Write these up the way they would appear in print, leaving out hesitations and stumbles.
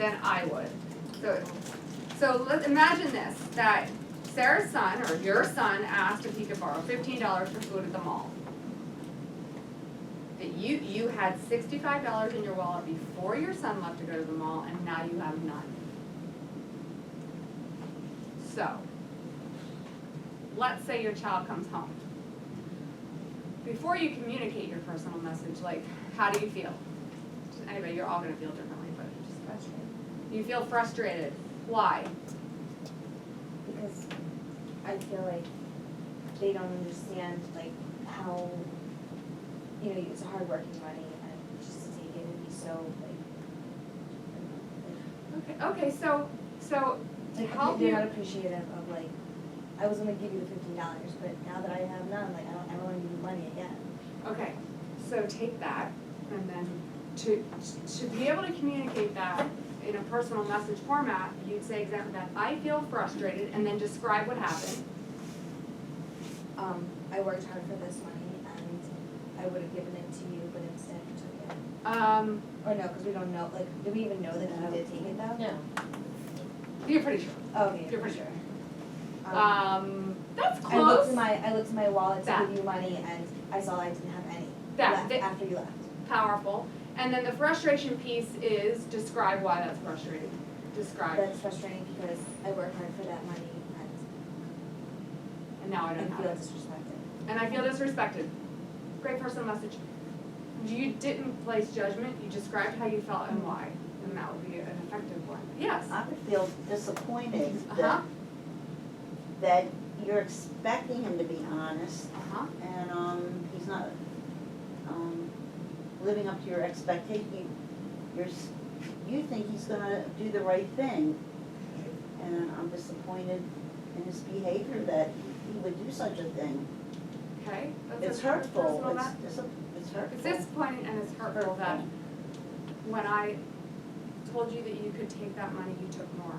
than I would. So let's imagine this, that Sarah's son, or your son, asked if he could borrow $15 for food at the mall. That you had $65 in your wallet before your son left to go to the mall, and now you have none. So, let's say your child comes home. Before you communicate your personal message, like, how do you feel? Anyway, you're all gonna feel differently, but just frustrated. You feel frustrated. Why? Because I feel like they don't understand, like, how, you know, it's hardworking money, and just to take it would be so, like, Okay, so to help they're you. not appreciative of, like, I was gonna give you the $15, but now that I have none, like, I don't wanna give you money again. Okay, so take that, and then to be able to communicate that in a personal message format, you'd say exactly that. I feel frustrated, and then describe what happened. I worked hard for this money, and I would have given it to you, but instead you took it. Or no, because we don't know, like, do we even know that you did take it though? No. You're pretty sure. Oh, okay, You're pretty sure. That's I looked close. in my wallet to That. give you money, and I saw I didn't have any That. left after you left. Powerful. And then the frustration piece is describe why that's frustrating. Describe. That's frustrating because I worked hard for that money, And now I and don't I have feel it. disrespected. And I feel disrespected. Great personal message. You didn't place judgment, you described how you felt and why, and that would be an effective one. Yes. I would feel disappointed Uh-huh. that you're expecting him to be honest, Uh-huh. and he's not living up to your expectation. You think he's gonna do the right thing, and I'm disappointed in his behavior that he would do such a thing. Okay. That's It's a hurtful. personal It's hurtful. It's disappointing and it's hurtful that when I told you that you could take that money, you took more.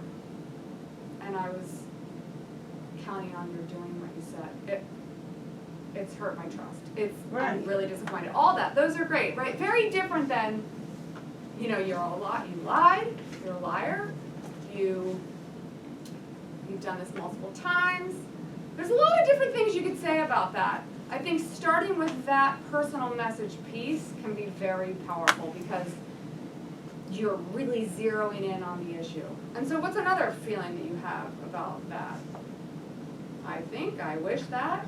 And I was counting on your doing what you said. It's hurt my trust. I'm Right. really disappointed. All that, those are great, right? Very different than, you know, you lied, you're a liar, you've done this multiple times. There's a lot of different things you could say about that. I think starting with that personal message piece can be very powerful because you're really zeroing in on the issue. And so what's another feeling that you have about that? I wish that.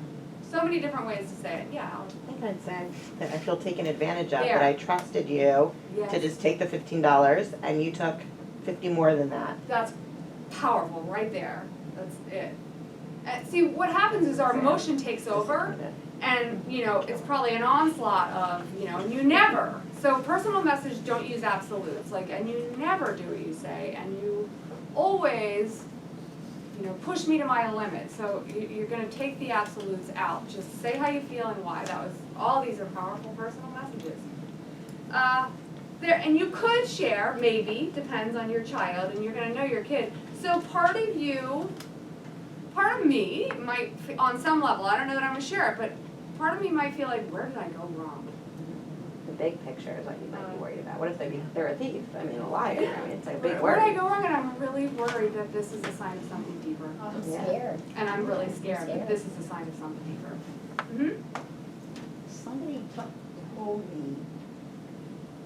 So many different ways to say it, yeah. I think I'd say that I feel taken advantage of, There. that I trusted you Yes. to just take the $15 and you took 50 more than that. That's powerful, right there. That's it. And see, what happens is our emotion takes over, and, you know, it's probably an onslaught of, you know, and you never. So personal message, don't use absolutes, like, and you never do what you say, and you always, you know, push me to my limit. So you're gonna take the absolutes out. Just say how you feel and why. All these are powerful personal messages. And you could share, maybe, depends on your child, and you're gonna know your kid. So part of me might, on some level, I don't know that I'm gonna share it, but part of me might feel like, where did I go wrong? The big picture is what you might be worried about. What if they're a thief? I mean, a liar. I mean, it's a big Where did I worry. go wrong? And I'm really worried that this is a sign of something deeper. I'm Yeah. scared. And I'm really scared that Scared. this is a sign of something deeper. Somebody told me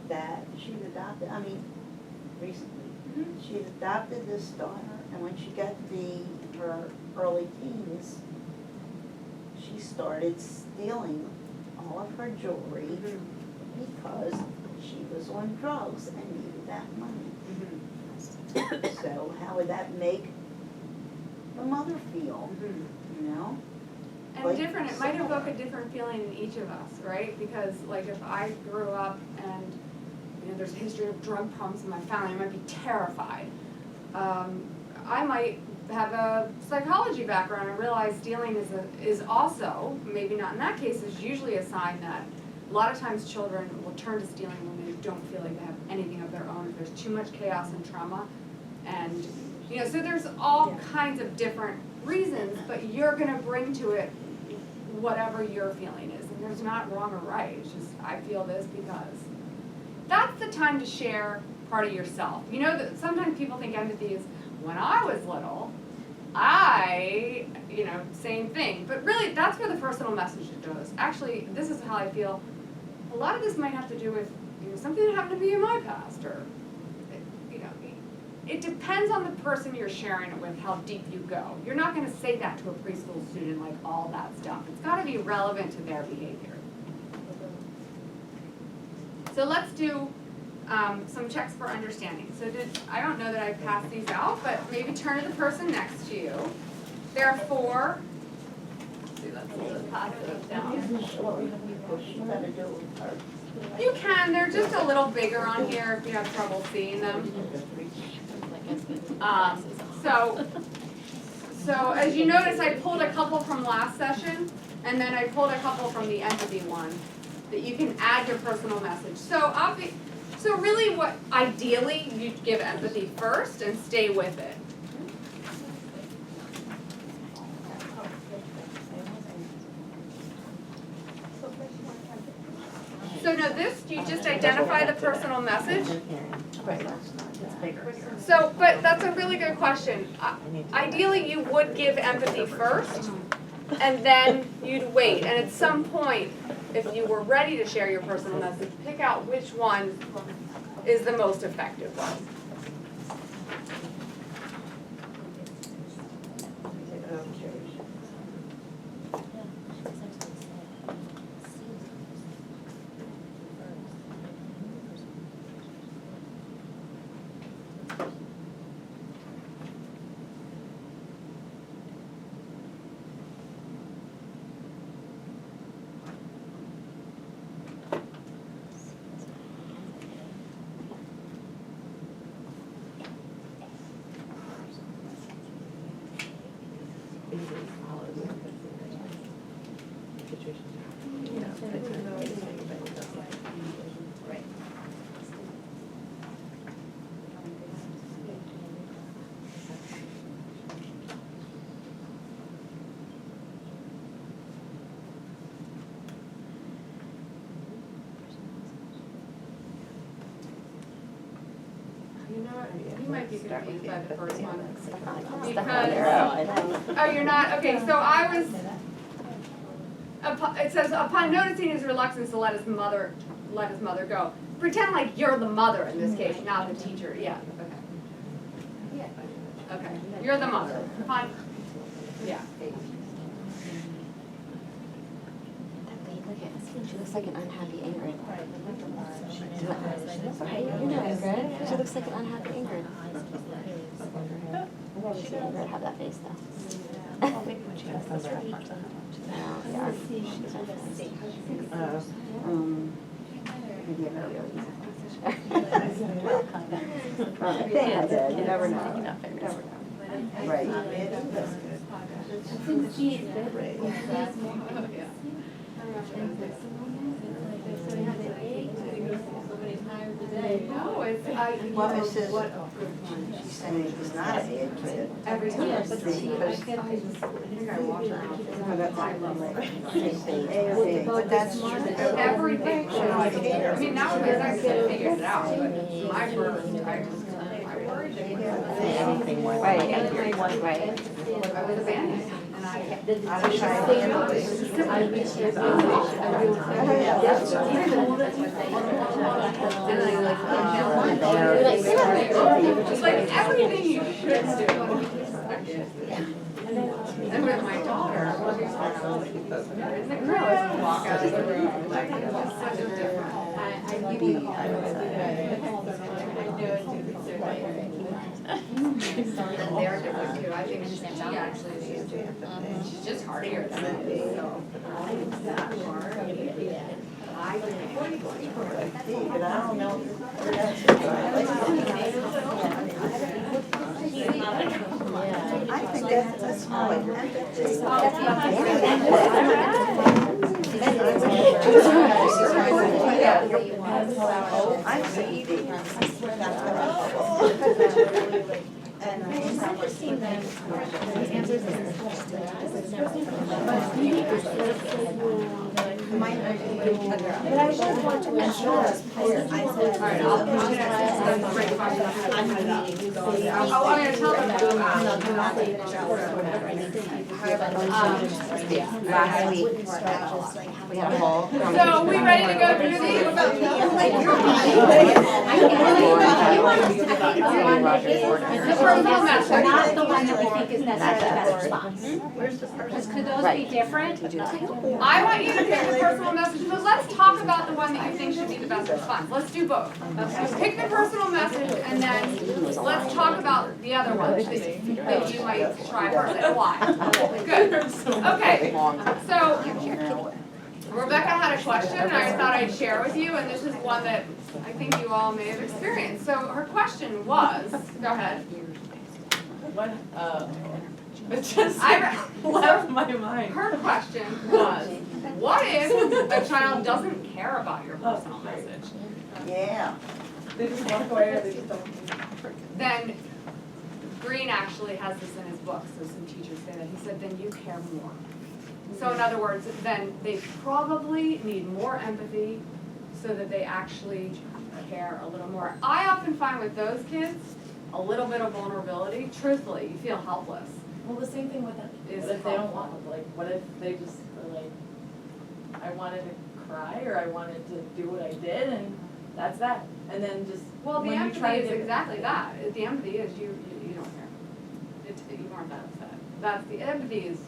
that she'd adopted, recently, she had adopted this daughter, and when she got to her early teens, she started stealing all of her jewelry because she was on drugs and needed that money. So how would that make the mother feel, you know? And Like, different, it might similar. evoke a different feeling in each of us, right? Because like if I grew up and, you know, there's a history of drug problems in my family, I might be terrified. I might have a psychology background and realize stealing is also, maybe not in that case, is usually a sign that a lot of times children will turn to stealing when they don't feel like they have anything of their own, if there's too much chaos and trauma. And, you know, so there's all kinds of different reasons, but you're gonna bring to it whatever your feeling is. And there's not wrong or right, it's just, I feel this because. That's the time to share part of yourself. You know that sometimes people think empathy is, when I was little, same thing. But really, that's where the personal message goes. Actually, this is how I feel. A lot of this might have to do with, something that happened to me in my past, or, it depends on the person you're sharing it with, how deep you go. You're not gonna say that to a preschool student, like all that stuff. It's gotta be relevant to their behavior. So let's do some checks for understanding. So I don't know that I passed these out, but maybe turn to the person next to you. There are 4. Let's see, let's pass those down. You can, they're just a little bigger on here if you have trouble seeing them. So as you notice, I pulled a couple from last session, and then I pulled a couple from the empathy one that you can add your personal message. So really what, ideally, you'd give empathy first and stay with it. So now this, you just identify the personal message. So, but that's a really good question. Ideally, you would give empathy first, and then you'd wait. And at some point, if you were ready to share your personal message, pick out which one is the most effective one. You might be confused by the first one. Because, oh, you're not? Okay, so it says, upon noticing his reluctance to let his mother go. Pretend like you're the mother in this case, not the teacher. Yeah, okay. Okay, you're the mother. Yeah. She looks like an unhappy Ingrid. Right? You're not Ingrid. She looks like an unhappy Ingrid. I've never seen Ingrid have that face though. Yeah. Maybe a video. I think I did. You never know. You never know. Right. No, it's Well, Mrs. She's saying it's not a bad kid. every time. Because I think I walked her out. but that's Everything. I mean, nowadays I could have figured it out, but my first, I worried that Right. I was abandoned. And I wish I had it's like everything you should do. And with my daughter, the girls walk out of the room, like, it was such a different. And they're different too. I think she actually is. She's just hardier than me, so. That hard. I think. But I don't know. I think that's more like empathy. I'm saying and it's interesting that my But I just want to ensure. Alright, I'm gonna ask a great question. I'm gonna tell them Last week, we had a whole conversation. So, we ready to go through these? The personal message. Not the one that we think is necessarily the best response. Where's the person? Could those Right. be different? I want you to pick the personal message, but let's talk about the one that you think should be the best response. Let's do both. Pick the personal message and then let's talk about the other one that you might try first and why. Good. Okay, so Rebecca had a question and I thought I'd share with you, and this is one that I think you all may have experienced. So her question was, go ahead. What, it just I left my mind. Her question was, what if a child doesn't care about your personal message? Yeah. They just walk away or they just don't. Then Green actually has this in his book, so some teachers say that. He said, then you care more. So in other words, then they probably need more empathy so that they actually care a little more. I often find with those kids, a little bit of vulnerability, truthfully, you feel helpless. Well, the same thing with them. Is What if they don't helpful. want, like, what if they just were like, I wanted to cry or I wanted to do what I did and that's that. And then just, Well, the when you empathy try to is give it- exactly that. The empathy is you don't care. You aren't that upset. That's the empathy is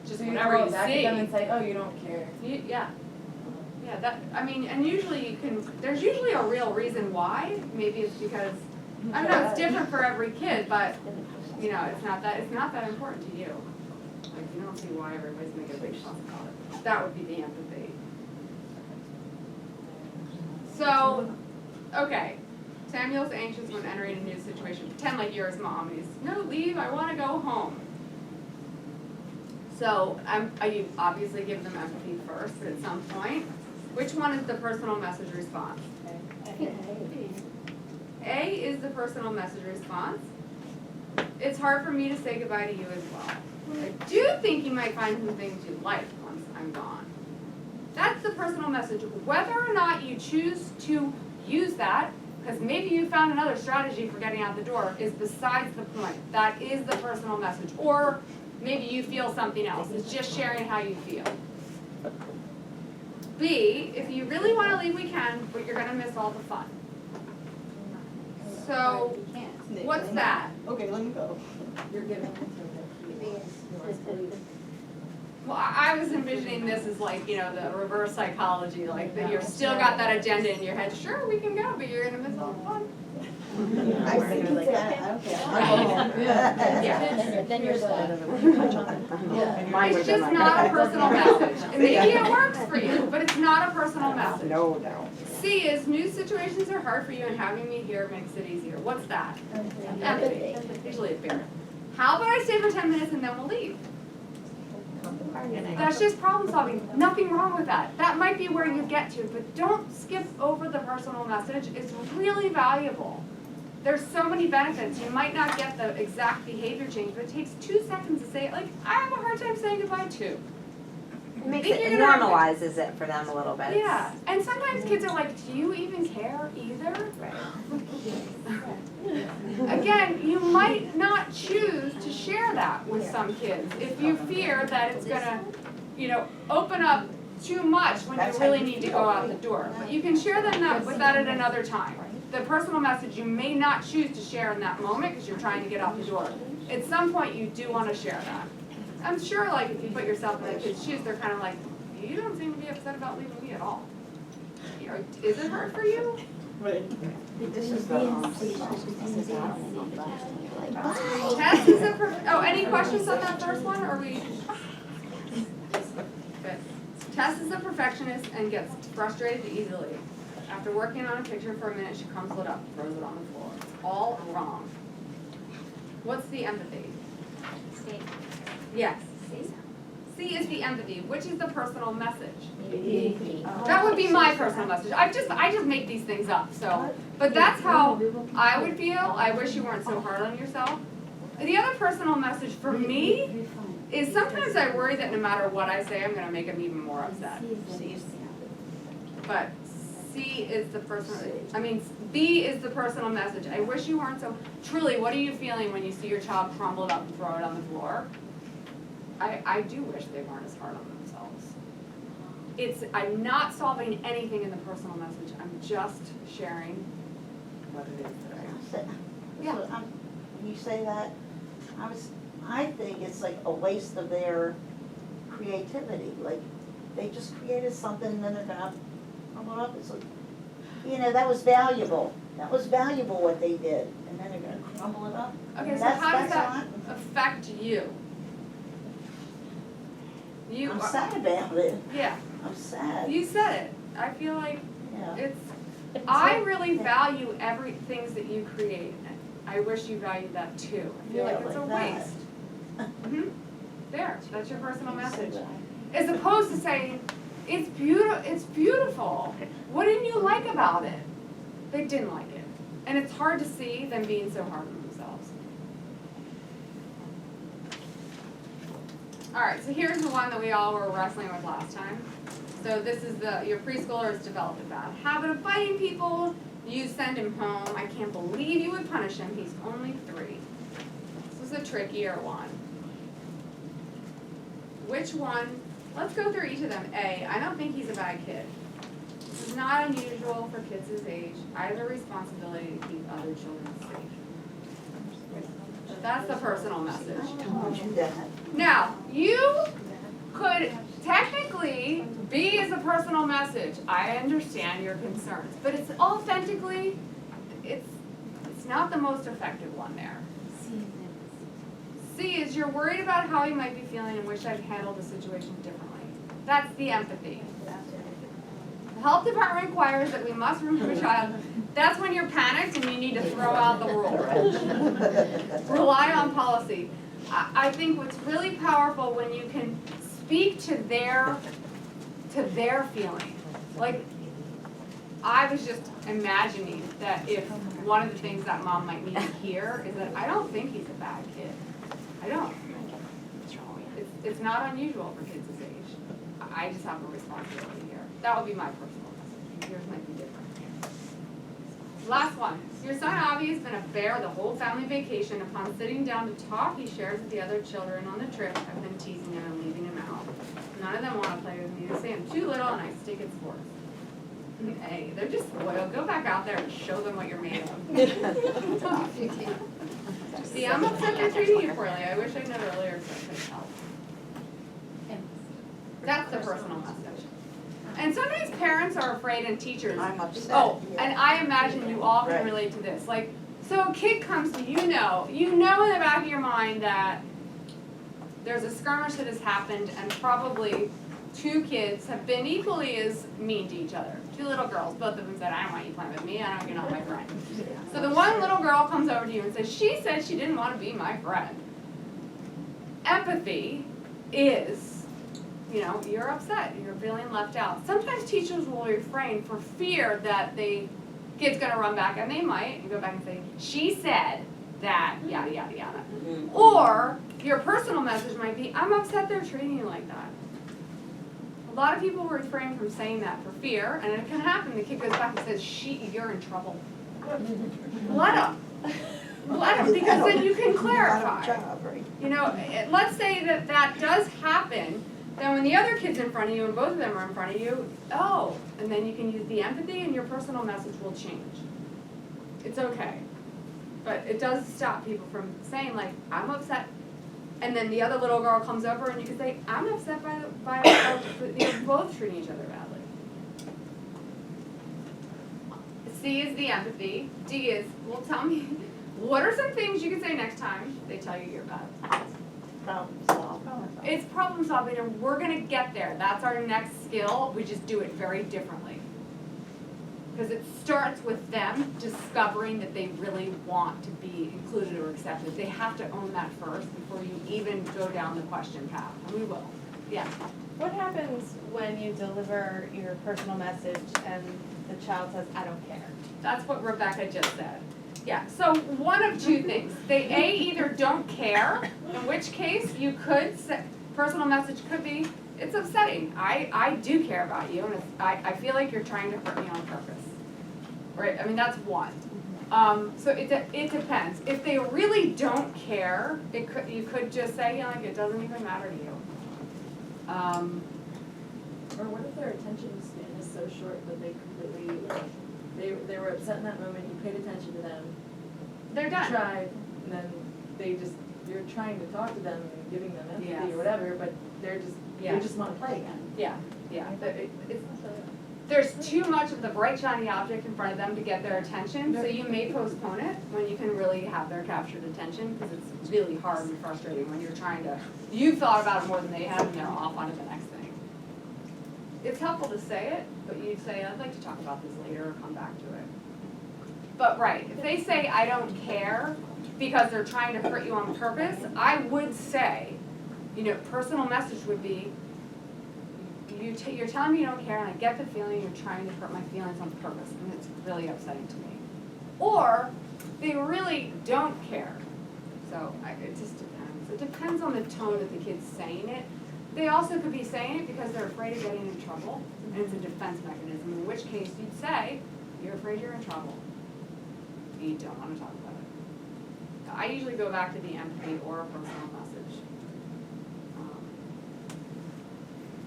just So you whatever throw you it back see. at them and say, oh, you don't care. Yeah. Yeah, that, I mean, and usually there's usually a real reason why. Maybe it's because, I don't know, it's different for every kid, but, you know, it's not that important to you. Like, you don't see why everybody's making a big fuss about it. That would be the empathy. So, okay, Samuel's anxious when entering a new situation. Pretend like you're his mom. He's, no, leave, I wanna go home. So, you obviously give them empathy first at some point. Which one is the personal message response? A is the personal message response. It's hard for me to say goodbye to you as well. I do think you might find some things you like once I'm gone. That's the personal message. Whether or not you choose to use that, because maybe you found another strategy for getting out the door, is besides the point. That is the personal message. Or maybe you feel something else. It's just sharing how you feel. B, if you really want to leave, we can, but you're going to miss all the fun. So, what's that? Okay, let me go. You're giving Well, I was envisioning this as like, you know, the reverse psychology, like that you're still got that agenda in your head. Sure, we can go, but you're going to miss all the fun. I think it's that, I don't care. Yeah. Then you're the. Mine It's was just in my not a head. personal message. And maybe it works for you, but it's not a personal message. No doubt. C is new situations are hard for you and having me here makes it easier. What's that? Empathy. Usually it's fair. How about I stay for 10 minutes and then we'll leave? That's just problem solving. Nothing wrong with that. That might be where you get to, but don't skip over the personal message. It's really valuable. There's so many benefits. You might not get the exact behavior change, but it takes 2 seconds to say it. Like, I have a hard time saying goodbye too. It makes Think it, you're it gonna have- normalizes it for them a little bit. Yeah, and sometimes kids are like, do you even care either? Right. Again, you might not choose to share that with some kids if you fear that it's gonna, you know, open up too much when you really need to go out the door. But you can share them with that at another time. The personal message you may not choose to share in that moment because you're trying to get out the door. At some point, you do want to share that. I'm sure, like, if you put yourself in the kid's shoes, they're kind of like, you don't seem to be upset about leaving me at all. You know, is it hard for you? This is the, Tess is a any questions on that first one, or we? Good. Tess is a perfectionist and gets frustrated easily. After working on a picture for a minute, she crumbles it up, throws it on the floor. All wrong. What's the empathy? Yes. C is the empathy, which is the personal message. That would be my personal message. I just make these things up, so. But that's how I would feel. I wish you weren't so hard on yourself. The other personal message for me is sometimes I worry that no matter what I say, I'm gonna make them even more upset. But C is the B is the personal message. I wish you weren't so, truly, what are you feeling when you see your child crumble it up and throw it on the floor? I do wish they weren't as hard on themselves. I'm not solving anything in the personal message, I'm just sharing what it is that Yeah. When you say that, I think it's like a waste of their creativity, like, they just created something and then they're gonna crumble it up, it's like, you know, that was valuable what they did, and then they're gonna crumble it up. Okay, so That's- how does that's that affect you? I'm sad about it, Yeah, I'm sad, you said it. I feel like yeah. I really value things that you create. I wish you valued that too. I feel like it's a like that. waste. There, that's your personal You said message. that. As opposed to saying, it's beautiful. What didn't you like about it? They didn't like it. And it's hard to see them being so hard on themselves. All right, so here's the one that we all were wrestling with last time. So this is your preschooler has developed a bad habit of biting people. You send him home. I can't believe you would punish him. He's only 3. This is a trickier one. Which one? Let's go through each of them. A, I don't think he's a bad kid. This is not unusual for kids his age. I have a responsibility to keep other children safe. That's the personal message. I told you that. Now, you could technically, B is a personal message. I understand your concerns, but it's authentically, it's not the most effective one there. C is you're worried about how he might be feeling and wish I'd handled the situation differently. That's the empathy. The health department requires that we must remove a child. That's when you're panicked and you need to throw out the rule. Rely on policy. I think what's really powerful when you can speak to their feeling. Like, I was just imagining that if one of the things that mom might need to hear is that I don't think he's a bad kid. I don't. It's not unusual for kids his age. I just have a responsibility here. That would be my personal message. Yours might be different. Last one. Your son Avi has been a bear the whole family vacation. Upon sitting down to talk, he shares with the other children on the trip. I've been teasing him and leaving him out. None of them want to play with me. They say I'm too little and I stink at sports. Hey, they're just spoiled. Go back out there and show them what you're made of. See, I'm upset they're treating you poorly. I wish I'd known earlier so I could help. That's the personal message. And sometimes parents are afraid and teachers. I'm upset. Oh, yeah. and I imagine you all can Right. relate to this. Like, so a kid comes to you know in the back of your mind that there's a skirmish that has happened and probably 2 kids have been equally as mean to each other. 2 little girls, both of them said, I don't want you playing with me, you're not my friend. So the one little girl comes over to you and says, she said she didn't want to be my friend. Empathy is, you're upset, you're feeling left out. Sometimes teachers will refrain for fear that the kid's gonna run back, and they might, and go back and say, she said that, yada, yada, yada. Mm-hmm. Or your personal message might be, I'm upset they're treating you like that. A lot of people refrain from saying that for fear, and it can happen. The kid goes back and says, you're in trouble. Let them. Let them, because then you can clarify. Job, right? Let's say that does happen, then when the other kid's in front of you and both of them are in front of you, and then you can use the empathy and your personal message will change. It's okay. But it does stop people from saying, like, I'm upset. And then the other little girl comes over and you can say, I'm upset by you're both treating each other badly. C is the empathy. D is, well, tell me, what are some things you can say next time they tell you you're bad? Problem solved. It's problem solving and we're gonna get there. That's our next skill. We just do it very differently. Because it starts with them discovering that they really want to be included or accepted. They have to own that first before you even go down the question path. And we will. Yeah. What happens when you deliver your personal message and the child says, I don't care? That's what Rebecca just said. Yeah, so one of two things. They either don't care, in which case you could say, personal message could be, it's upsetting. I do care about you, and I feel like you're trying to hurt me on purpose. Right, I mean, that's one. So it depends. If they really don't care, you could just say, you know, like, it doesn't even matter to you. Or what if their attention span is so short that they completely, they were upset in that moment, you paid attention to them. They're You done. tried, and then you're trying to talk to them and giving them empathy Yes. or whatever, but they Yeah. just wanna play again. Yeah. There's too much of the bright shiny object in front of them to get their attention, so you may postpone it when you can really have their captured attention, because it's really hard and frustrating when you're trying to, you've thought about it more than they have, and they're off onto the next thing. It's helpful to say it, but you'd say, I'd like to talk about this later, or come back to it. But right, if they say, I don't care, because they're trying to hurt you on purpose, I would say, you know, personal message would be, you're telling me you don't care, and I get the feeling you're trying to hurt my feelings on purpose, and it's really upsetting to me. Or, they really don't care. So, it just depends. It depends on the tone of the kid's saying it. They also could be saying it because they're afraid of getting in trouble, and it's a defense mechanism, in which case you'd say, you're afraid you're in trouble. You don't want to talk about it. I usually go back to the empathy or a personal message.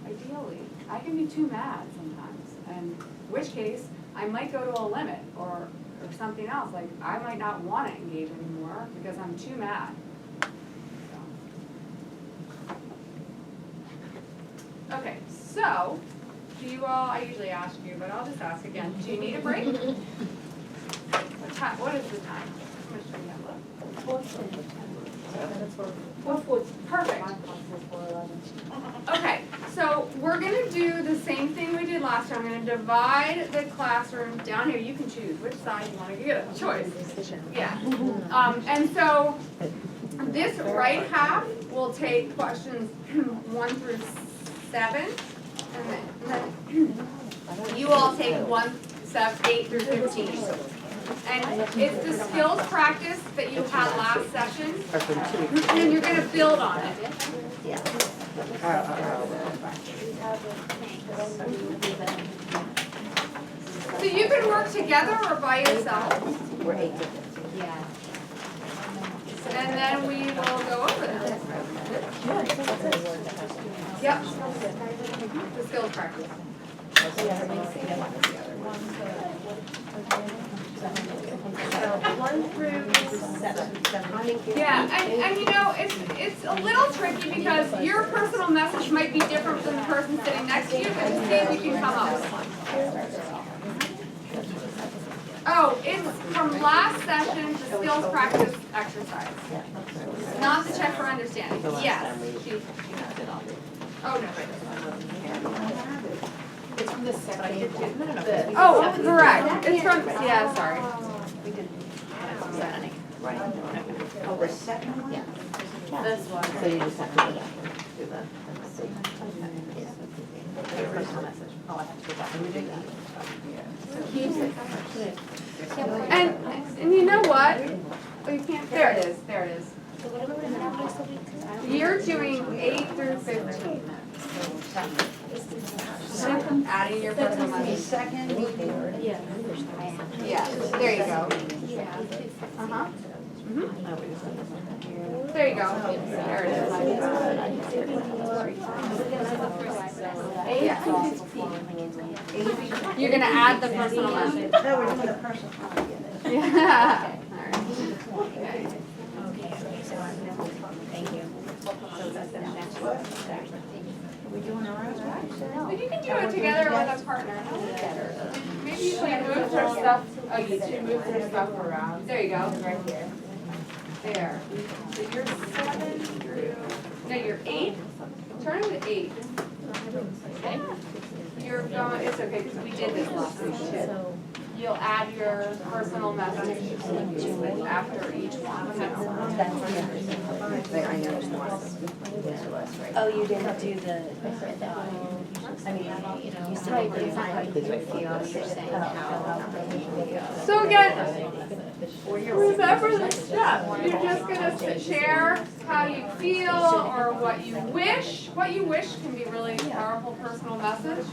Ideally, I can be too mad sometimes, and in which case, I might go to a limit or something else, like I might not want to engage anymore because I'm too mad. So. Okay, so, do you all, I usually ask you, but I'll just ask again, do you need a break? What is the time? How much do we have left? Perfect. Okay, so we're gonna do the same thing we did last time. I'm gonna divide the classroom down here. You can choose which side you wanna get a choice. Yeah. And so this right half will take questions 1 through 7, and then you all take 1, 7, 8 through 15. And it's the skills practice that you had last session, and you're gonna build on it. So you can work together or by yourself, We're 8 to 15. Yeah. and then we will go over them. Yep. The skills practice. Yeah, and you know, it's a little tricky because your personal message might be different from the person sitting next to you, but just see if you can come up with one. Oh, it's from last session, the skills practice exercise. Not the check for understanding. Yes. Oh, no. It's from the second. Oh, correct. It's from, yeah, sorry. Oh, the second one? Yeah. This one. So you just have to do the, your personal message. Oh, I have to go back and redo that. And you know what? Oh, you can't, there it is, there it is. So what are we gonna have this week? 'Cause I don't- You're doing 8 through 15. Adding your personal The message. second, Yeah. Yeah, there you go. Uh-huh. There you go. There it is. Yeah. You're gonna add the personal message. no, we're doing the personal. Yeah. All right. Thank you. We're doing our own, right? But you can do it together with a partner. Maybe you should move your stuff. Oh, you should move your stuff around. There you go. Right here. There. So you're 7 through. No, you're 8. Turn to 8. Okay. You're going. It's okay because we did this last week too. You'll add your personal message after each one. I know there's more. Oh, you didn't do the, I mean, you said you feel, you're saying how. So again, remember the steps. You're just gonna share how you feel or what you wish. What you wish can be really a powerful personal message.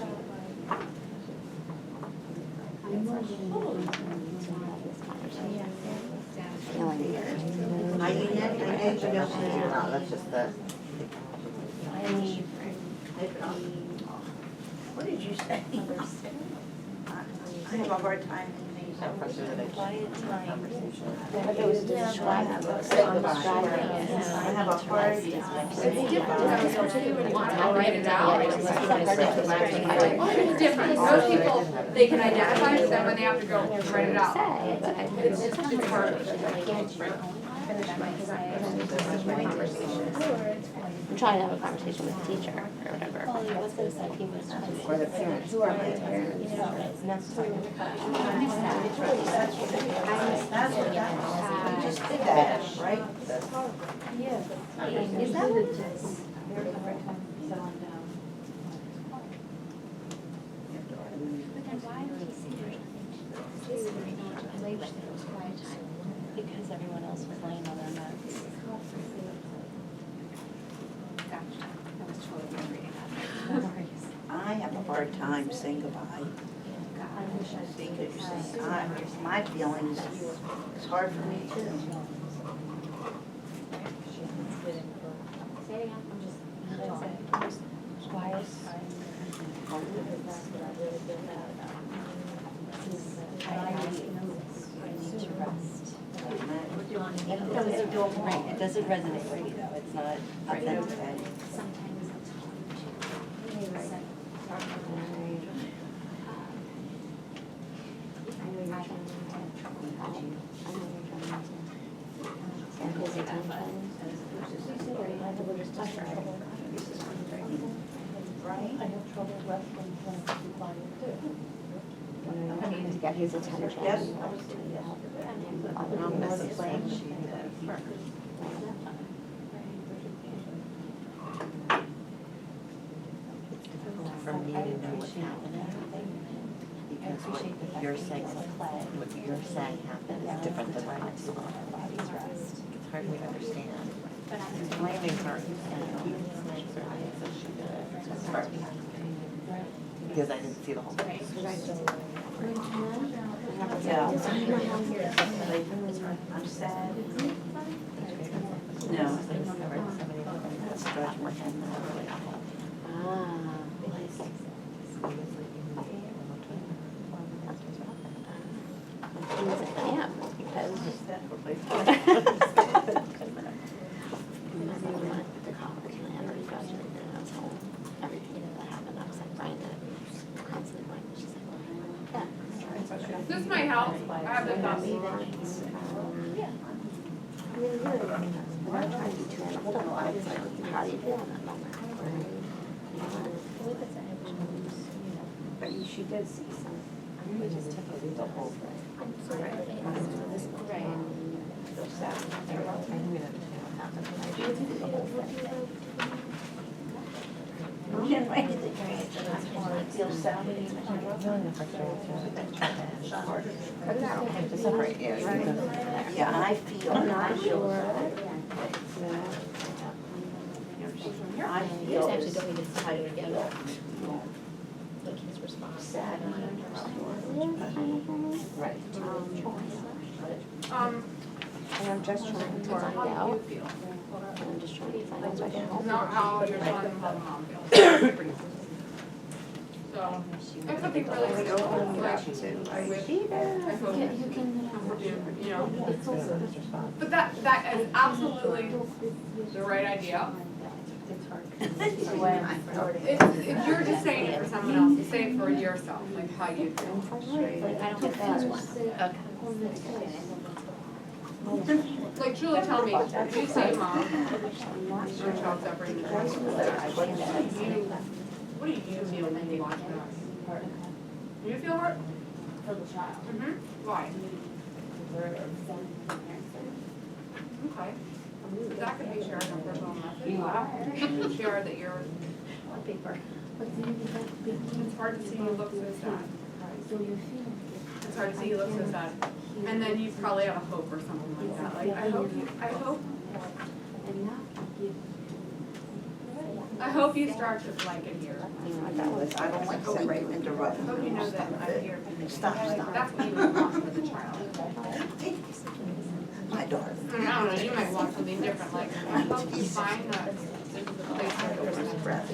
That's just the. What did you say? I have a hard time. Quiet time. It was described. Say goodbye. I have a hard. It's different though, especially when you want to write it out. It's different. Most people, they can identify it, then when they have to go write it out. It's hard. I'm trying to have a conversation with the teacher or whatever. Well, he was gonna say he was trying Or the parents. Who are my parents? We just did that, right? Is that what it is? But then why would he say I wish that it was quiet time. Because everyone else was laying on their mats. Gotcha. I was totally reading that. I have a hard time saying goodbye. Because my feelings, it's hard for me too. Say it again, I'm just quiet. I need to rest. Right, it doesn't resonate with you though, it's not authentic. Sometimes it's hard Right? I have trouble resting when I'm quiet too. I need to get his attention. Yes. I'll miss it playing. For me to know what's happening, because what you're saying, what you're saying happened is different than what I saw. It's hard for me to understand. Blaming her, it's hard. Because I didn't see the whole thing. Yeah. I'm sad. No. This might help. I have the thoughts. How do you feel in that moment? But she did see some. We just took it the whole thing. Right. So sad. I didn't understand what happened. I did the whole thing. Feel sad. Cut it out. I have to separate you. Yeah, I feel. I'm not sure. I You feel actually this. don't need to tie it together. Like his response. Sad. Right. And I'm just trying to find How do out. you feel? I'm just trying to find out if I can help. Not how your son and mom feel. So, it could be really simple, like, you know. But that is absolutely the right idea. If you're just saying it for someone else, say it for yourself, like how you feel. Like, I don't think that was one. Okay. Like truly tell me, if you say mom, your child's separated, what do you feel when you watch that? Do you feel hurt? For the child. Mm-hmm. Why? Okay. That could be shared on personal message. You are. Share that you're, On paper. it's hard to see you look so sad. It's hard to see you look so sad. And then you probably have a hope or something like that, like, I hope you start to like it here. That was, I don't like saying interrupt. I hope you know that I'm here. Stop. That's what you would want for the child. My daughter. I don't know, you might want something different, like, I hope you find that this is a place where there's breath.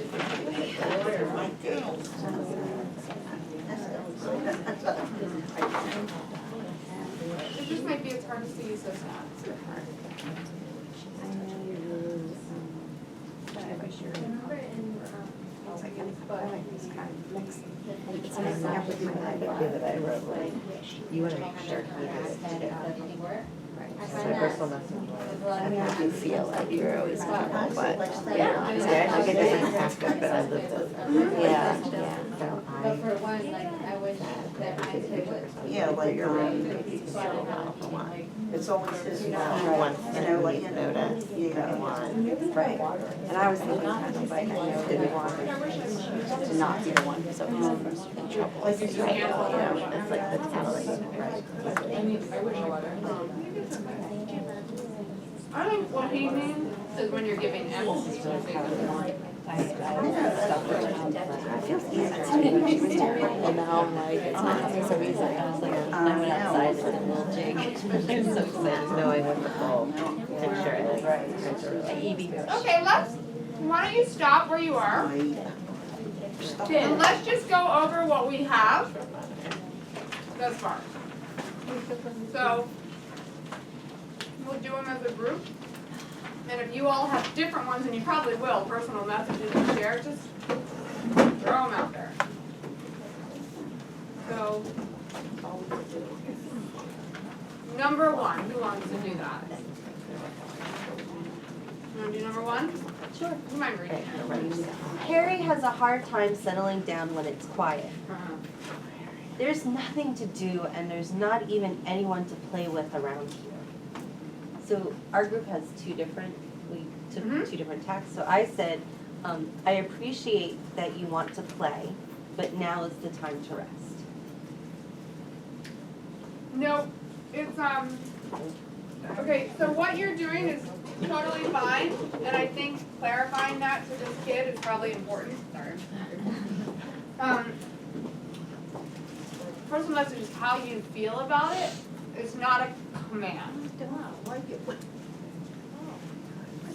It just might be, it's hard to see you so sad. You wanna make sure he has to do. So personal message. And how you feel like you're always comfortable, but yeah, I get different aspect, but I lived it. Yeah, yeah. So But for one, like, I wish that I could. Yeah, like, it's always his once, you know, like, you notice, you don't want. Right. And I was thinking, like, I didn't want to not be the one who's always in trouble. Like, you Right, yeah, it's like the talent, right? I think what he means is when you're giving empathy to the bigger. I feel easy. And now I'm like, it's not so easy. I was like, I went outside and did a little jig. I'm so excited knowing what the full picture is. Right. Evie goes. Okay, why don't you stop where you are? And let's just go over what we have thus far. So, we'll do them as a group. And if you all have different ones, and you probably will, personal messages to share, just throw them out there. So, number one, who wants to do that? You want to do number one? Sure. You mind reading it? Harry has a hard time settling down when it's quiet. Uh-huh. There's nothing to do and there's not even anyone to play with around here. So our group has we took Mhm. two different tacks. So I said, I appreciate that you want to play, but now is the time to rest. No, it's, okay, so what you're doing is totally fine, and I think clarifying that to this kid is probably important, sorry. Personal message is how you feel about it, it's not a command.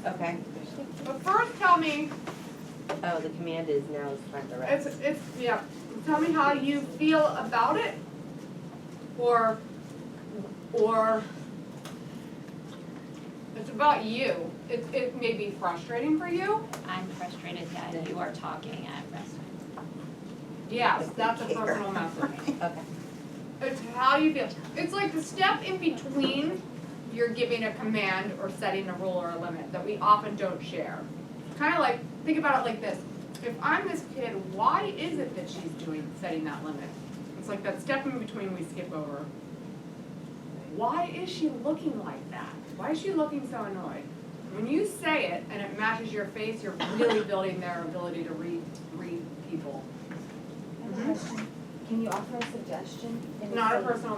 Okay. But first tell me, Oh, the command is now is time to rest. yeah, tell me how you feel about it, or it's about you. It may be frustrating for you. I'm frustrated that you are talking at rest time. Yes, that's a personal message. Okay. It's how you feel. It's like the step in between you're giving a command or setting a rule or a limit that we often don't share. Kind of like, think about it like this. If I'm this kid, why is it that she's setting that limit? It's like that step in between we skip over. Why is she looking like that? Why is she looking so annoyed? When you say it and it matches your face, you're really building their ability to read people. Can you offer a suggestion? Not a personal